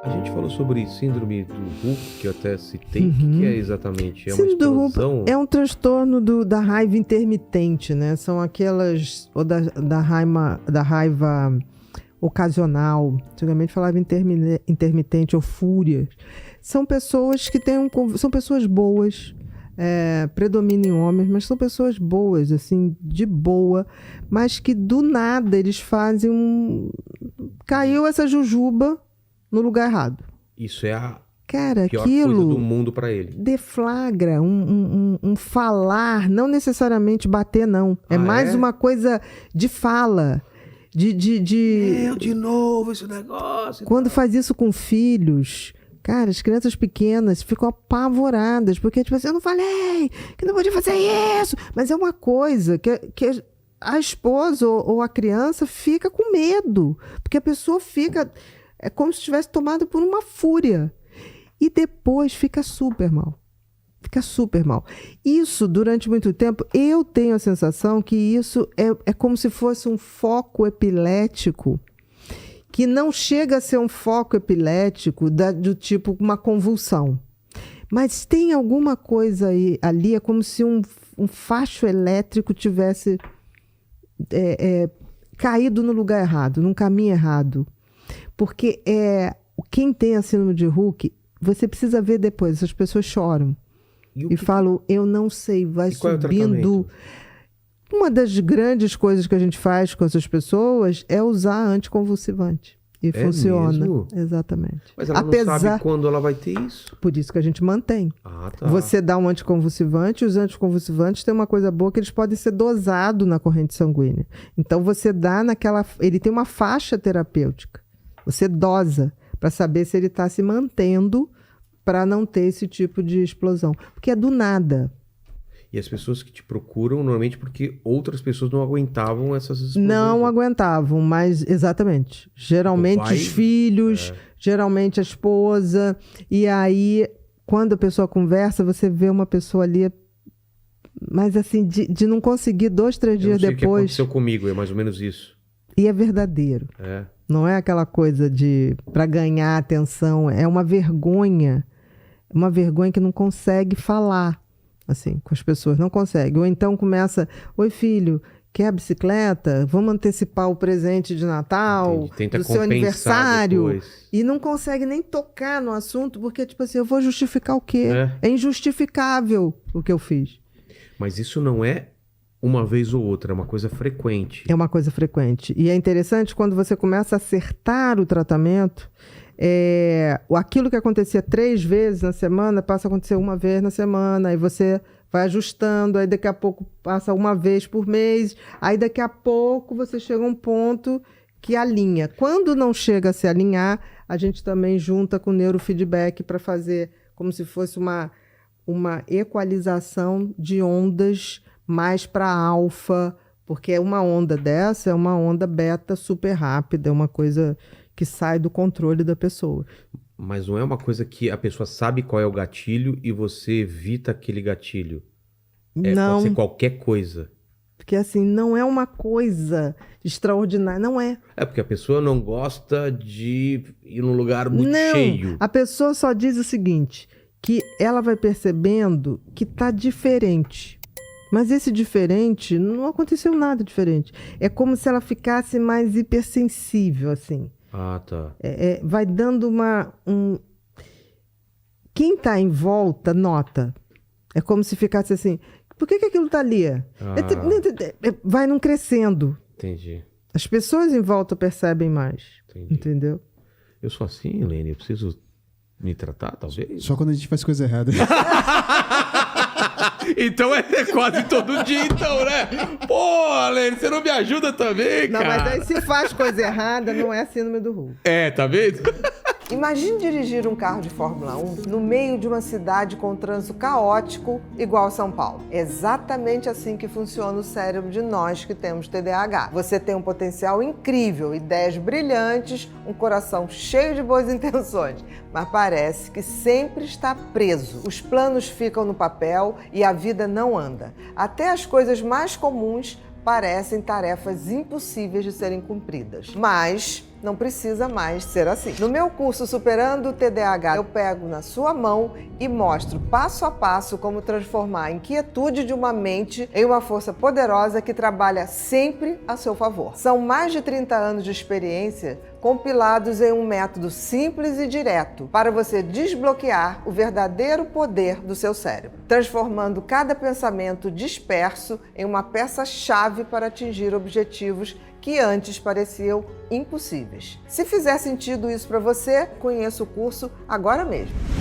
A gente falou sobre síndrome do Hulk, que eu até citei. O que é exatamente? É uma Síndrome do Hulk explosão? é um transtorno da raiva intermitente, né? São aquelas... Ou da raiva ocasional. Antigamente falava intermitente ou fúria. São pessoas que são pessoas boas, predominam em homens, mas são pessoas boas, assim, de boa, mas que do nada eles fazem caiu essa jujuba no lugar errado. Isso é a Cara, pior aquilo coisa do mundo pra ele. deflagra um falar, não necessariamente bater, não. É mais uma coisa de fala. De novo esse negócio. Quando faz isso com filhos, cara, as crianças pequenas ficam apavoradas, porque, tipo assim, eu não falei que não podia fazer isso. Mas é uma coisa que a esposa ou a criança fica com medo, porque a pessoa fica... É como se tivesse tomado por uma fúria. E depois fica super mal. Fica super mal. Isso, durante muito tempo, eu tenho a sensação que isso é como se fosse um foco epilético, que não chega a ser um foco epilético do tipo uma convulsão. Mas tem alguma coisa ali, é como se um facho elétrico tivesse caído no lugar errado, num caminho errado. Porque quem tem a síndrome de Hulk, você precisa ver depois, as pessoas choram. E falam, eu não sei, vai subindo. Uma das grandes coisas que a gente faz com essas pessoas é usar anticonvulsivante. E funciona. Mesmo? Exatamente. Mas ela não sabe quando ela vai ter isso. Por isso que a gente mantém. Ah, tá. Você dá um anticonvulsivante, e os anticonvulsivantes têm uma coisa boa que eles podem ser dosados na corrente sanguínea. Então você dá ele tem uma faixa terapêutica. Você dosa para saber se ele está se mantendo para não ter esse tipo de explosão. Porque é do nada. E as pessoas que te procuram, normalmente porque outras pessoas não aguentavam essas explosões. Não aguentavam, mas exatamente. Geralmente os filhos, geralmente a esposa. E aí, quando a pessoa conversa, você vê uma pessoa ali... Mas assim, de não conseguir 2, 3 dias depois... O que aconteceu comigo, é mais ou menos isso. E é verdadeiro. Não é aquela coisa para ganhar atenção. É uma vergonha que não consegue falar. Assim, com as pessoas, não consegue. Ou então começa, oi filho, quer a bicicleta? Vamos antecipar o presente de Natal, do seu aniversário. Depois. E não consegue nem tocar no assunto, porque tipo assim, eu vou justificar o quê? É injustificável o que eu fiz. Mas isso não é uma vez ou outra, é uma coisa frequente. É uma coisa frequente. E é interessante quando você começa a acertar o tratamento, aquilo que acontecia 3 vezes na semana passa a acontecer 1 vez na semana, aí você vai ajustando, aí daqui a pouco passa 1 vez por mês, aí daqui a pouco você chega a um ponto que alinha. Quando não chega a se alinhar, a gente também junta com o neurofeedback para fazer como se fosse uma equalização de ondas mais para alfa, porque uma onda dessa é uma onda beta super rápida, é uma coisa que sai do controle da pessoa. Mas não é uma coisa que a pessoa sabe qual é o gatilho e você evita aquele gatilho. Não. Pode ser qualquer coisa. Porque assim, não é uma coisa extraordinária, não é. É porque a pessoa não gosta de ir num lugar muito cheio. A pessoa só diz o seguinte, que ela vai percebendo que tá diferente. Mas esse diferente, não aconteceu nada diferente. É como se ela ficasse mais hipersensível, assim. Ah, tá. Vai dando Quem está em volta nota. É como se ficasse assim, por que aquilo está ali? Vai não crescendo. Entendi. As pessoas em volta percebem mais. Entendi. Entendeu? Eu sou assim, Helene, eu preciso me tratar, talvez? Só quando a gente faz coisa errada. Então é quase todo dia, então, né? Pô, Helene, você não me ajuda também, cara? Não, mas aí se faz coisa errada, não é síndrome do Hulk. Tá vendo? Imagine dirigir um carro de Fórmula 1 no meio de uma cidade com um trânsito caótico igual São Paulo. É exatamente assim que funciona o cérebro de nós que temos TDAH. Você tem um potencial incrível, ideias brilhantes, um coração cheio de boas intenções, mas parece que sempre está preso. Os planos ficam no papel e a vida não anda. Até as coisas mais comuns parecem tarefas impossíveis de serem cumpridas. Mas não precisa mais ser assim. No meu curso Superando o TDAH, eu pego na sua mão e mostro passo a passo como transformar a inquietude de uma mente em uma força poderosa que trabalha sempre a seu favor. São mais de 30 anos de experiência compilados em um método simples e direto para você desbloquear o verdadeiro poder do seu cérebro, transformando cada pensamento disperso em uma peça-chave para atingir objetivos que antes pareciam impossíveis. Se fizer sentido isso para você, conheça o curso agora mesmo.